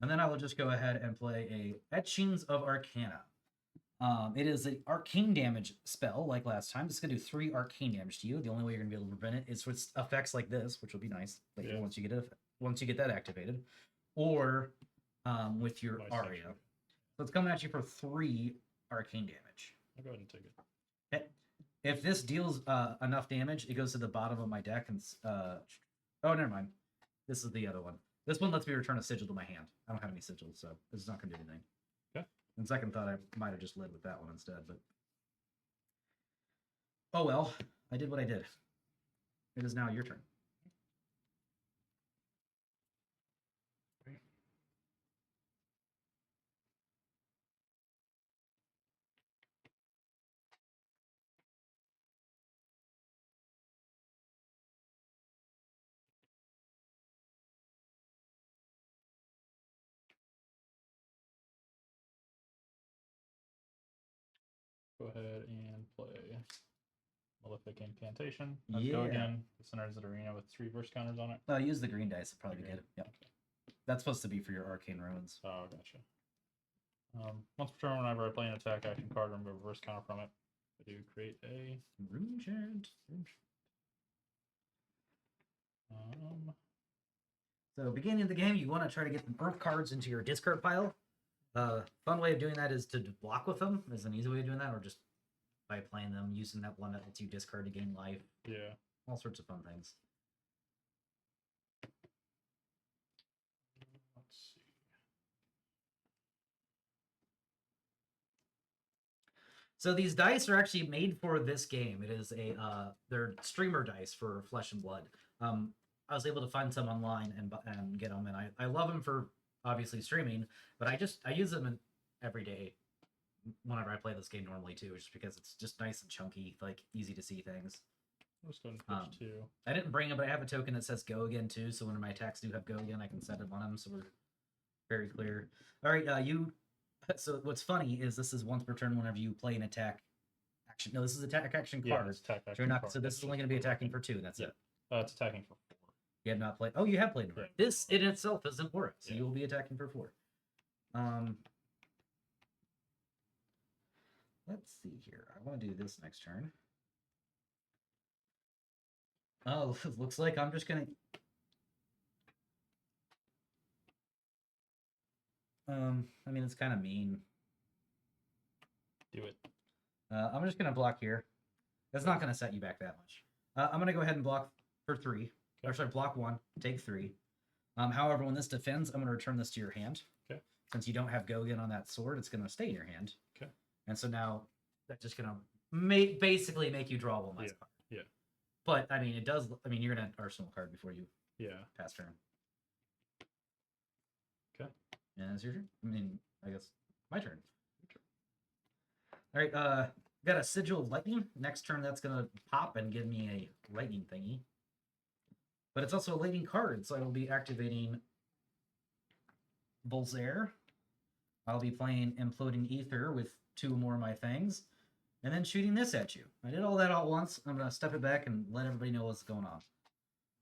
And then I will just go ahead and play a Etchings of Arcana. It is an arcane damage spell, like last time. It's going to do 3 arcane damage to you. The only way you're going to be able to prevent it is with effects like this, which will be nice later once you get that activated, or with your Aria. So it's coming at you for 3 arcane damage. I'll go ahead and take it. Okay. If this deals enough damage, it goes to the bottom of my deck and oh, never mind. This is the other one. This one lets me return a sigil to my hand. I don't have any sigils, so this is not going to do anything. Okay. On second thought, I might have just led with that one instead, but oh well. I did what I did. It is now your turn. Go ahead and play Malefic Incantation. Let's go again. This enters the arena with 3 burst counters on it. Use the green dice. It'll probably be good. Yep. That's supposed to be for your arcane runes. Oh, gotcha. Once per turn, whenever I play an attack action card, remove a reverse counter from it. I do create a rune chant. So beginning of the game, you want to try to get the earth cards into your discard pile. Fun way of doing that is to block with them. Is an easy way of doing that, or just by playing them, using that one that lets you discard to gain life. Yeah. All sorts of fun things. So these dice are actually made for this game. It is a they're streamer dice for Flesh and Blood. I was able to find some online and get them, and I love them for obviously streaming, but I use them every day whenever I play this game normally too, just because it's just nice and chunky, like easy to see things. I'll just go and pitch 2. I didn't bring them, but I have a token that says go again too, so when my attacks do have go again, I can set it on them, so we're very clear. All right, you. So what's funny is this is once per turn whenever you play an attack action. No, this is attack action Yeah, card. it's attack So, action card. so this is only going to be attacking for 2. That's Yeah. it. It's attacking for 4. You have not played. Oh, you have played Aura. Yeah. This in itself isn't Aura, so Yeah. you will be attacking for 4. Let's see here. I want to do this next turn. Oh, looks like I'm just gonna. I mean, it's kind of mean. Do it. I'm just gonna block here. That's not gonna set you back that much. I'm gonna go ahead and block for 3. Or sorry, block 1, take 3. However, when this defends, I'm gonna return this to your hand. Okay. Since you don't have go again on that sword, it's gonna stay in your hand. Okay. And so now that's just gonna basically make you draw 1 less card. Yeah. But I mean, it does. I mean, you're gonna arsenal card before you pass turn. Okay. And it's your turn. I mean, I guess my turn. All right. Got a sigil of lightning. Next turn, that's gonna pop and give me a lightning thingy. But it's also a lightning card, so I will be activating Volzair. I'll be playing Imploding Ether with 2 more of my things, and then shooting this at you. I did all that all at once. I'm gonna step it back and let everybody know what's going on.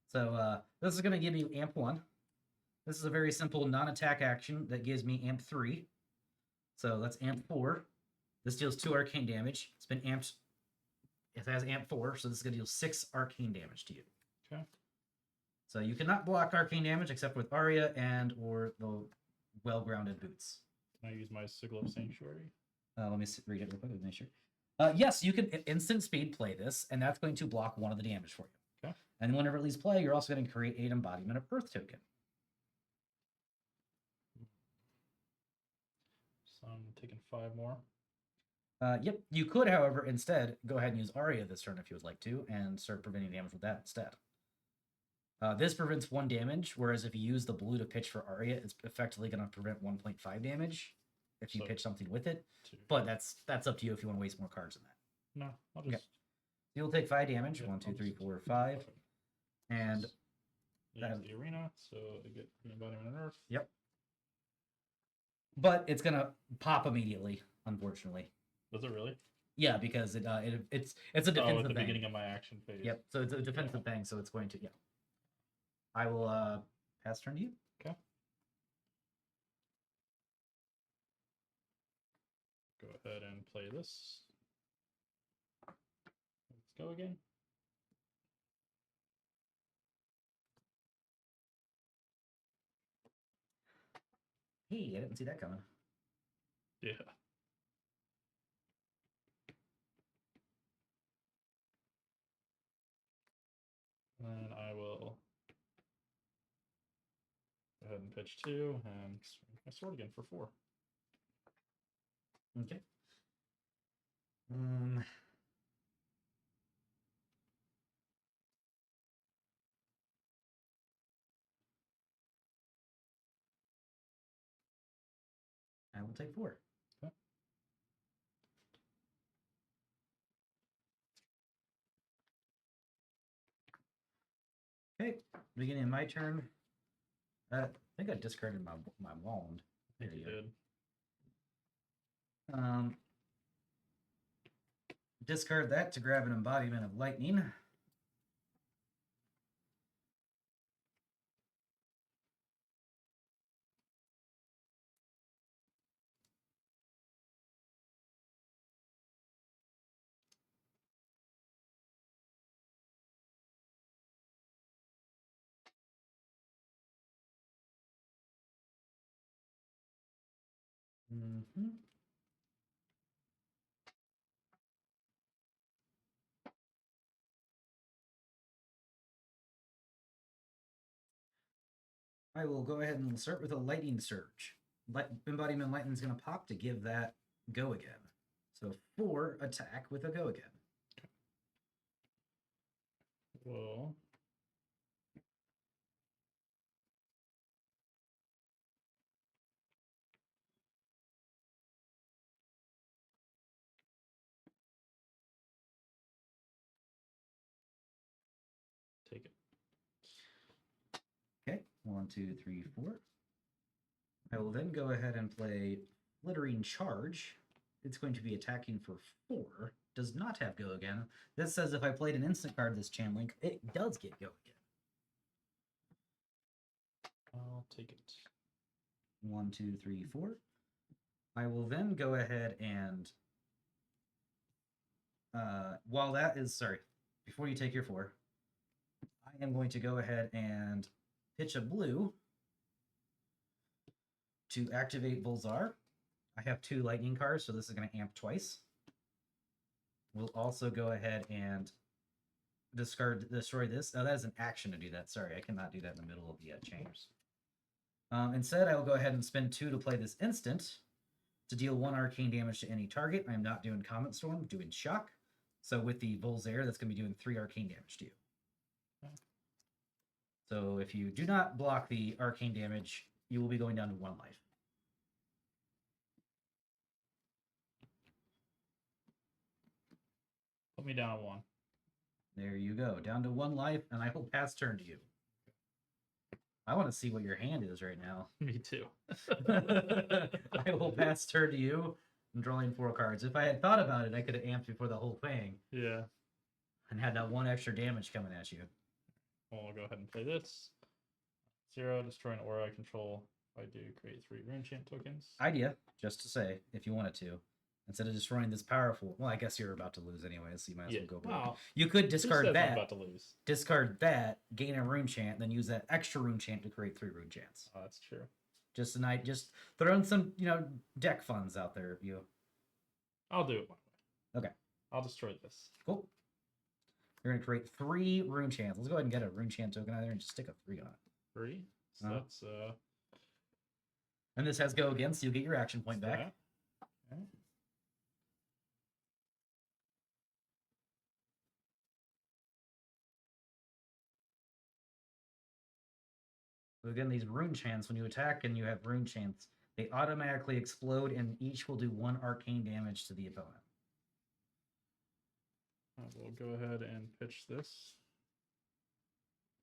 So this is gonna give you Amp 1. This is a very simple non-attack action that gives me Amp 3. So that's Amp 4. This deals 2 arcane damage. It's been amped. It has Amp 4, so this is going to deal 6 arcane damage to you. Okay. So you cannot block arcane damage except with Arya and or the well-grounded boots. Can I use my Sigil of Sanctuary? Let me read it real quick to make sure. Yes, you can instant speed play this, and that's going to block 1 of the damage for you. Okay. And whenever it leaves play, you're also going to create an embodiment of Earth token. So I'm taking 5 more. Yep, you could, however, instead go ahead and use Arya this turn if you would like to, and start preventing damage with that instead. This prevents 1 damage, whereas if you use the blue to pitch for Arya, it's effectively going to prevent 1.5 damage if you pitch something with it. 2. But that's up to you if you want to waste more cards than that. No, I'll just... Okay. You'll take 5 damage. Yeah, 1, 2, I'll 3, just- 4, 5. Okay. And Use the arena, so I get the embodiment of Earth. Yep. But it's going to pop immediately, unfortunately. Does it really? Yeah, because it's a defensive at the thing. beginning of my action phase. Yep, so it's a defensive thing, so it's going to, I will pass turn to you. Okay. Go ahead and play this. Let's go again. Hey, I didn't see that coming. Yeah. And I will go ahead and pitch 2 and swing my sword again for 4. Okay. I will take 4. Okay. Okay, beginning of my turn. I think I discarded my wand. I think you did. Discard that to grab an embodiment of lightning. I will go ahead and start with a lightning surge. Embodiment lightning is going to pop to give that go again. So 4 attack with a go again. Whoa. Take it. Okay, 1, 2, 3, 4. I will then go ahead and play Glittering Charge. It's going to be attacking for 4. Does not have go again. This says if I played an instant card this chain link, it does get go again. I'll take it. 1, 2, 3, 4. I will then go ahead and while that is before you take your 4, I am going to go ahead and pitch a blue to activate Volzar. I have 2 lightning cards, so this is going to amp twice. We'll also go ahead and destroy this. Oh, that is an action to do that. Sorry, I cannot do that in the middle of the chambers. Instead, I will go ahead and spend 2 to play this instant to deal 1 arcane damage to any target. I'm not doing Comet Storm, I'm doing Shock. So with the Volzair, that's going to be doing 3 arcane damage to you. Okay. So if you do not block the arcane damage, you will be going down to 1 life. Put me down at 1. There you go. Down to 1 life, and I will pass turn to you. I want to see what your hand is right now. Me too. I will pass turn to you. I'm drawing 4 cards. If I had thought about it, I could have amped before the whole thing. Yeah. And had that 1 extra damage coming at you. Well, I'll go ahead and play this. 0, destroy an aura I control. If I do, create 3 rune chant tokens. Idea, just to say, if you wanted to. Instead of destroying this powerful... Well, I guess you're about to lose anyway, so you might as well go back. Wow. You could Who discard says I'm that. about to lose? Discard that, gain a rune chant, then use that extra rune chant to create 3 rune chants. Oh, that's true. Just tonight, just throwing some, deck funds out there. I'll do it my way. Okay. I'll destroy this. Cool. You're gonna create 3 rune chants. Let's go ahead and get a rune chant token out there and just stick a 3 on it. 3. So Uh-huh. that's And this has go again, so you'll get your action point back. that. Okay. So again, these rune chants, when you attack and you have rune chants, they automatically explode and each will do 1 arcane damage to the opponent. I will go ahead and pitch this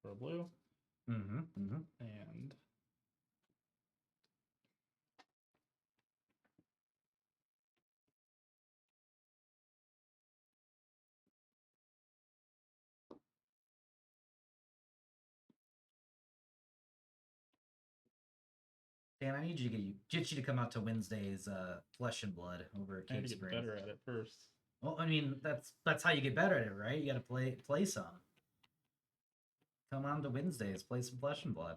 for a blue. And Dan, I need you to get you to come out to Wednesday's Flesh and Blood over at I need Cave to get Springs. better at it first. Well, I mean, that's how you get better at it, right? You got to play some. Come on to Wednesdays, play some Flesh and Blood.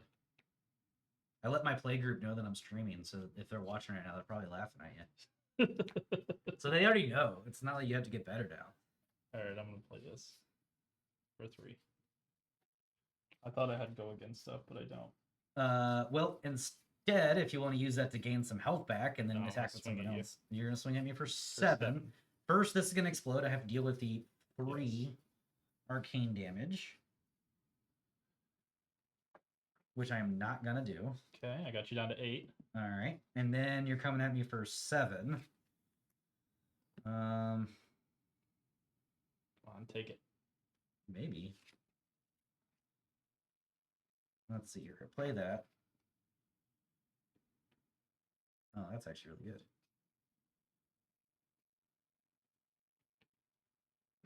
I let my play group know that I'm streaming, so if they're watching right now, they're probably laughing at you. So they already know. It's not like you have to get better now. All right, I'm gonna play this for 3. I thought I had go against stuff, but I don't. Well, instead, if you want to use that to gain some health back and then No, attack I'll with swing something at you. else, you're gonna swing at me for 7. First, this is gonna explode. I have to deal with the 3 arcane damage, which I am not gonna do. Okay, I got you down to 8. All right, and then you're coming at me for 7. Come on, take it. Maybe. Let's see here. Play that. Oh, that's actually really good.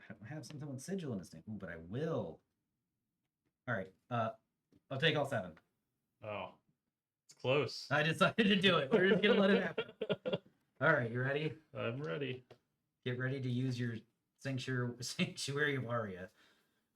I don't have something with sigil in this thing. Ooh, but I will. All right. I'll take all 7. Oh, it's close. I decided to do it. We're just gonna let it happen. All right, you ready? I'm ready. Get ready to use your Sanctuary of Aria.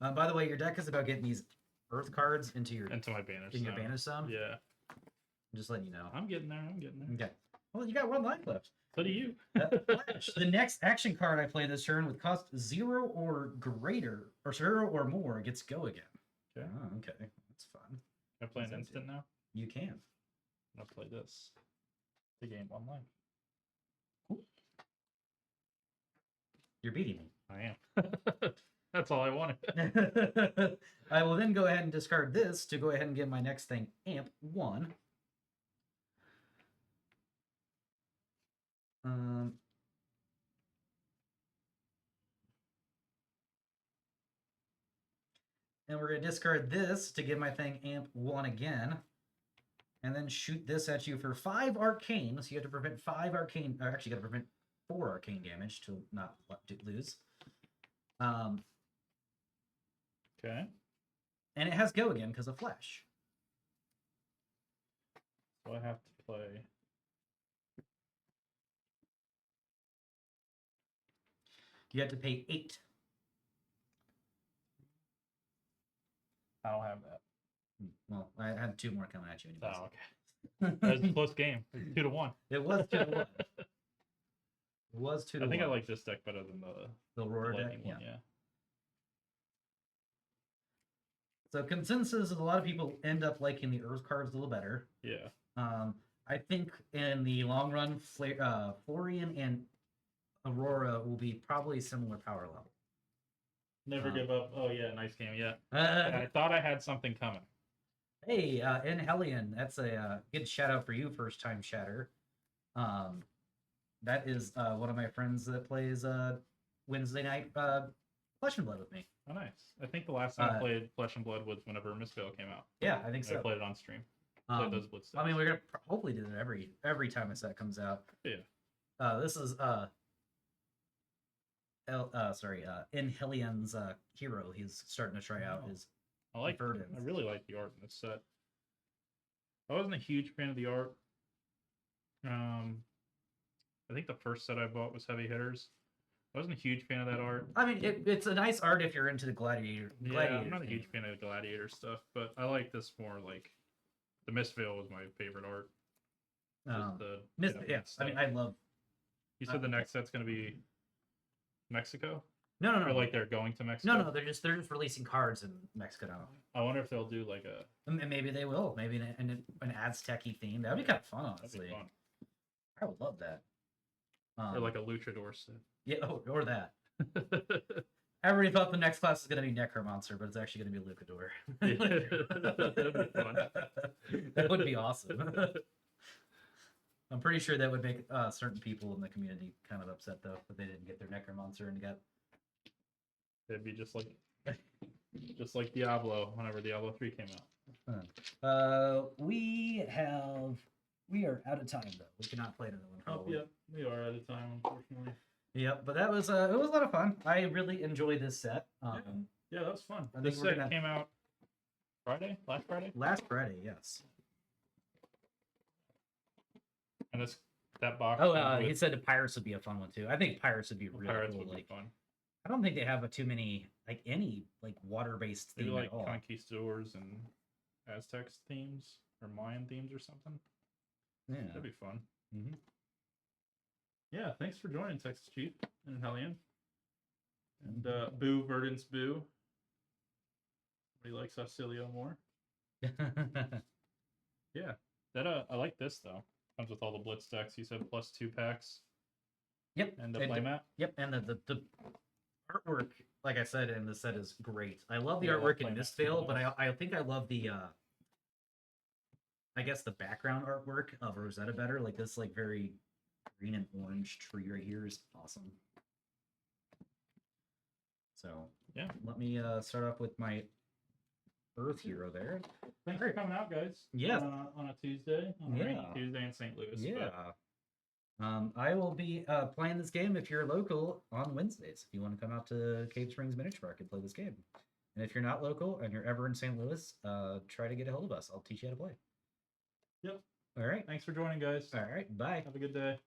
By the way, your deck is about getting these Earth cards into your Into my banish. your banish zone. Yeah. I'm just letting you know. I'm getting there. I'm getting there. Okay. Well, you got 1 life left. So do you. Flash. The next action card I play this turn with cost 0 or greater, or 0 or more, gets go again. Okay. Oh, okay. That's fun. Can I play an Sounds instant now? You can. I'll play this to gain 1 life. Cool. You're beating me. I am. That's all I wanted. I will then go ahead and discard this to go ahead and give my next thing amp 1. And we're going to discard this to give my thing amp 1 again. And then shoot this at you for 5 arcane. So you have to prevent 5 arcane, or actually you got to prevent 4 arcane damage to not lose. Okay. And it has go again because of flash. So I have to play. You have to pay 8. I don't have that. Well, I had 2 more coming at you anyways. Oh, okay. That was a close game. 2-1. It was 2-1. It was 2-1. I think I like this deck better than the Aurora deck. Lightning one. Yeah. So consensus is a lot of people end up liking the Earth cards a little better. Yeah. I think in the long run, Florian and Aurora will be probably similar power level. Never give up. Oh yeah, nice game. Yeah. I thought I had something coming. Hey, Hellion, that's a good shout out for you, first time shatter. That is one of my friends that plays Wednesday night Flesh and Blood with me. Oh, nice. I think the last time I played Flesh and Blood was whenever Mistveil came out. Yeah, I think so. I played it on stream. Played those Blitz I mean, we're gonna hopefully do that every time a set comes out. Yeah. This is in Hellion's hero. He's starting to try out his. I really like the art in this set. I wasn't a huge fan of the art. I think the first set I bought was Heavy Hitters. I wasn't a huge fan of that art. I mean, it's a nice art if you're into the gladiator. I'm not a huge fan of the gladiator stuff, but I like this more. Like the Mistveil was my favorite art. Yes, I mean, I love. You said the next set's gonna be Mexico. No. Or like they're going to Mexico. No. They're just releasing cards in Mexico now. I wonder if they'll do like a. Maybe they will. Maybe an Aztec-y theme. That'd be kind of fun, honestly. That'd be fun. I would love that. Or like a luchador set. Yeah, or that. Everybody thought the next class was going to be Necromancer, but it's actually going to be Luchador. That'd be fun. That would be awesome. I'm pretty sure that would make certain people in the community kind of upset, though, that they didn't get their Necromancer and got. It'd be just like Diablo whenever Diablo 3 came out. We are out of time, though. We cannot play another one. Probably. Oh, yeah, we are out of time, unfortunately. Yep, but that was it was a lot of fun. I really enjoyed this set. Yeah, that was fun. This set came out Friday? Last Friday? Last Friday, yes. And that box. Oh, he said the Pirates would be a fun one too. I think Pirates would be really Pirates cool. Would be fun. I don't think they have too many any water-based Maybe theme like at all. Conquistadors and Aztec themes or Mayan themes or something. Yeah, that'd be fun. Mm-hmm. Yeah, thanks for joining, Texas Chief and Hellion. And Boo Verdance Boo. He likes Auxilio more. Yeah, that I like this though. Comes with all the Blitz decks. You said +2 packs. Yep, and the playmat. Yep, and the artwork, like I said, in the set is great. I love the artwork in Mistveil, but I think I love the I guess the background artwork of Rosetta better. Like this, very green and orange tree right here is awesome. So yeah, let me start off with my Earth hero there. Thanks for coming out, guys. Yeah, on a Tuesday. On a rainy Tuesday in St. Louis. Yeah. I will be playing this game if you're local on Wednesdays. If you want to come out to Cave Springs Miniature Park and play this game. And if you're not local and you're ever in St. Louis, try to get a hold of us. I'll teach you how to play. Yep. All right. Thanks for joining, guys. All right. Bye. Have a good day.